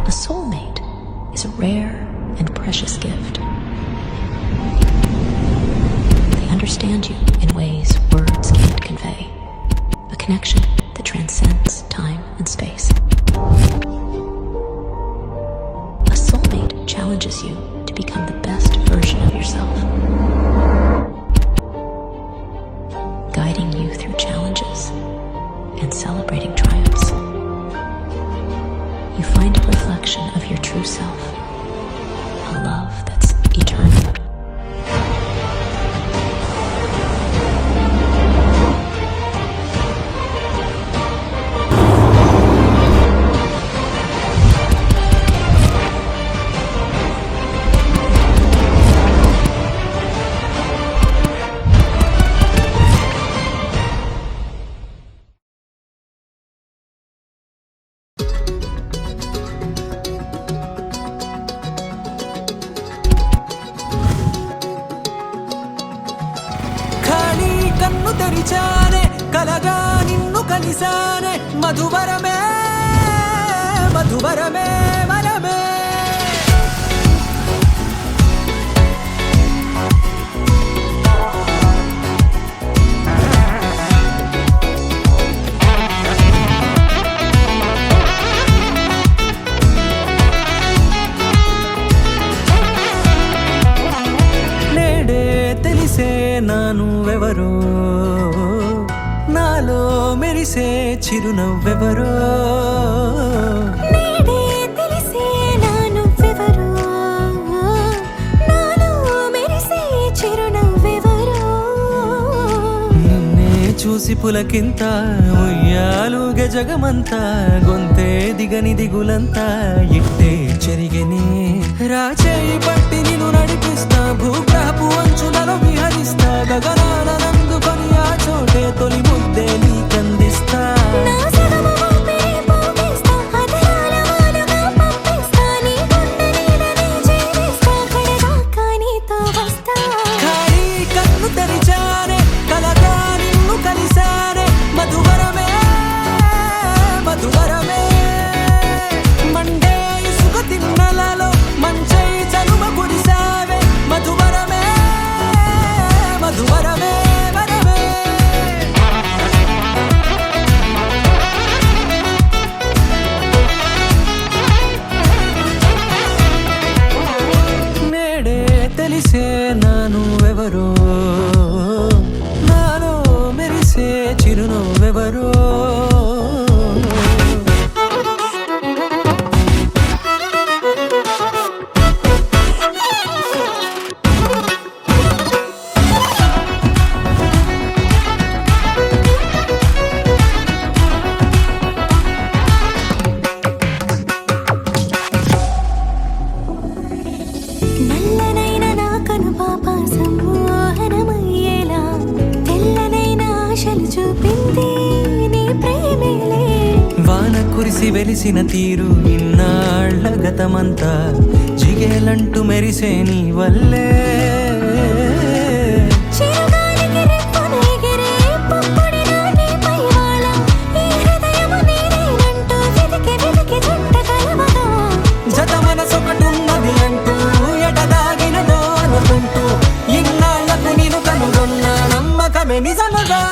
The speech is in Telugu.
A soulmate is a rare and precious gift. They understand you in ways words can't convey. A connection that transcends time and space. A soulmate challenges you to become the best version of yourself, guiding you through challenges and celebrating triumphs. You find a reflection of your true self, a love that's eternal. కన్ను తెరిచానే కలగా నిన్ను కలిసానే మధువరమే మధువరమే వరమే నేడే తెలిసే నానువెవరో నాలో మెరిసే చిరునవ్వెవరో నేడే తెలిసే నానువెవరో నాలో మెరిసే చిరునవ్వెవరో నిన్నే చూసి పులకింత ఉయ్యాలుగ జగమంతా గొంతే దిగని దిగులంతా ఇట్టే చెరిగెనే రాచేయి పట్టి నిన్ను నడిపిస్తా భూగ్రహపు అంచులలో విహరిస్తా గగనాల నందుకొని ఆ చోటే తొలి ముద్దే నీకందిస్తా నా సగము ఊపిరి పోగిస్తా అదరాల వాలుగా పంపిస్తా నీ గుండె నీడనే జీవిస్తా కడదాకా నీతో వస్తా ఖాళీ కన్ను తెరిచానే కలగా నిన్ను కలిసానే మధువరమే మధువరమే మండే ఇసుక తిన్నలలో మంచై చలువ కురిసావే మధువరమే మధువరమే వరమే నేడే తెలిసే నానువెవరో నాలో మెరిసే చిరునవ్వెవరో నల్లనైన నా కనుపాప సమ్మోహనమయ్యేలా తెల్లనైన ఆశలు చూపింది నీ ప్రేమేలే వాన కురిసి వెలిసిన తీరు ఇన్నాళ్ల గతమంతా జిగేలంటూ మెరిసే నీ వల్లే చిరుగాలికి రెప్పన ఎగిరే పుప్పొడిన నీపై వాళ ఈ హృదయము నీదేనంటూ వెతికి వెతికి జంట కలవగా జత మనసొకటున్నది అంటూ ఎటదాగినదో అనుకుంటూ ఇన్నాళ్లకు నేను కనుగొన్న నమ్మకమే నిజముగా